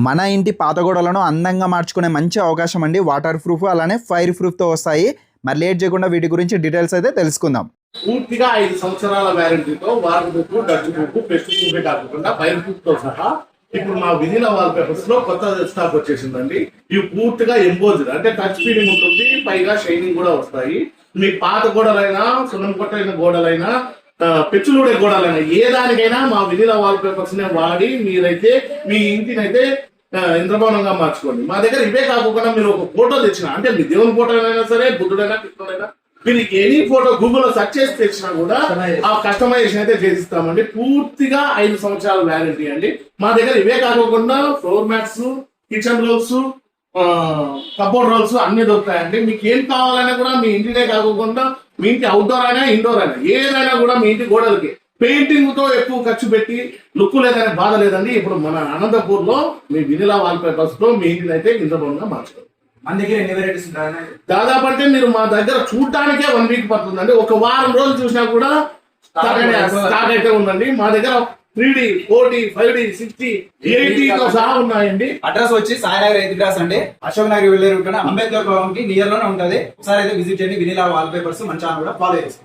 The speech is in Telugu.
మన ఇంటి పాత గోడలను అందంగా మార్చుకునే మంచి అవకాశం అండి. వాటర్ ప్రూఫ్ అలానే ఫైర్ ప్రూఫ్తో వస్తాయి. మరి లేట్ చేయకుండా వీటి గురించి డీటెయిల్స్ అయితే తెలుసుకుందాం. పూర్తిగా 5 సంవత్సరాల వ్యారంటీతో water proof, dust proof, pest proof కాకుండా ఫైర్ ప్రూఫ్ తో సహా ఇప్పుడు మా వినిలా వాల్ పేపర్స్ లో కొత్త స్టాక్ వచ్చేసిందండి. ఇవి పూర్తిగా ఎంబోజ్డ్ అంటే టచ్ ఫీలింగ్ ఉంటుంది, పైగా షైనింగ్ కూడా వస్తాయి. మీ పాత గోడలైనా, సున్నం కొట్టైన గోడలైనా, పెచ్చులుడే గోడలైనా ఏ దానికైనా మా వినిలా వాల్ పేపర్స్ నే వాడి మీరైతే మీ ఇంటినైతే ఇంద్రభవనంగా మార్చుకోండి. మా దగ్గర ఇవే కాకుండా మీరు ఒక ఫోటో తెచ్చిన అంటే మీ దేవుని ఫోటో అయినా సరే, బుద్ధుడైనా కృష్ణుడైనా మీరు ఎనీ ఫోటో గూగుల్లో సెర్చ్ చేసి తెచ్చినా కూడా ఆ కస్టమైజేషన్ అయితే చేసిస్తామండి. పూర్తిగా 5 సంవత్సరాల వ్యారంటీ అండి. మా దగ్గర ఇవే కాకుండా floor mats, kitchen rolls, cupboard rolls అన్ని దొరుకుతాయండి. మీకు ఏం కావాలన్నా కూడా మీ ఇంటినే కాకుండా మీ ఇంటి అవుట్డోర్ అయినా ఇండోర్ అయినా ఏదైనా కూడా మీ ఇంటి గోడలకి పెయింటింగ్ తో ఎక్కువ ఖర్చు పెట్టి లుక్ లేదనే బాధ లేదండి. ఇప్పుడు మన అనంతపూర్ లో మీ వినిలా వాల్ పేపర్స్ తో మీ ఇంటిని అయితే ఇంద్రభవనంగా మార్చుకోండి. మన దగ్గర ఎన్ని వెరైటీస్ దాదాపు అంటే మీరు మా దగ్గర చూడటానికే 1 వీక్ పడుతుందండి. ఒక వారం రోజులు చూసినా కూడా స్టాక్ అయితే ఉందండి. మా దగ్గర 3D, 4D, 5D, 6D, 8D తో సహా ఉన్నాయండి. అడ్రస్ వచ్చి సాయినగర్ 8 క్లాస్ అండి. అశోక్ నగర్ వెళ్ళే రూట్ అంబేద్కర్ భవన్ కి నియర్ లోనే ఉంటది. ఒకసారి అయితే విజిట్ చేయండి. వినిలా వాల్ పేపర్స్ మన ఛానల్ కూడా ఫాలో చేస్తాం.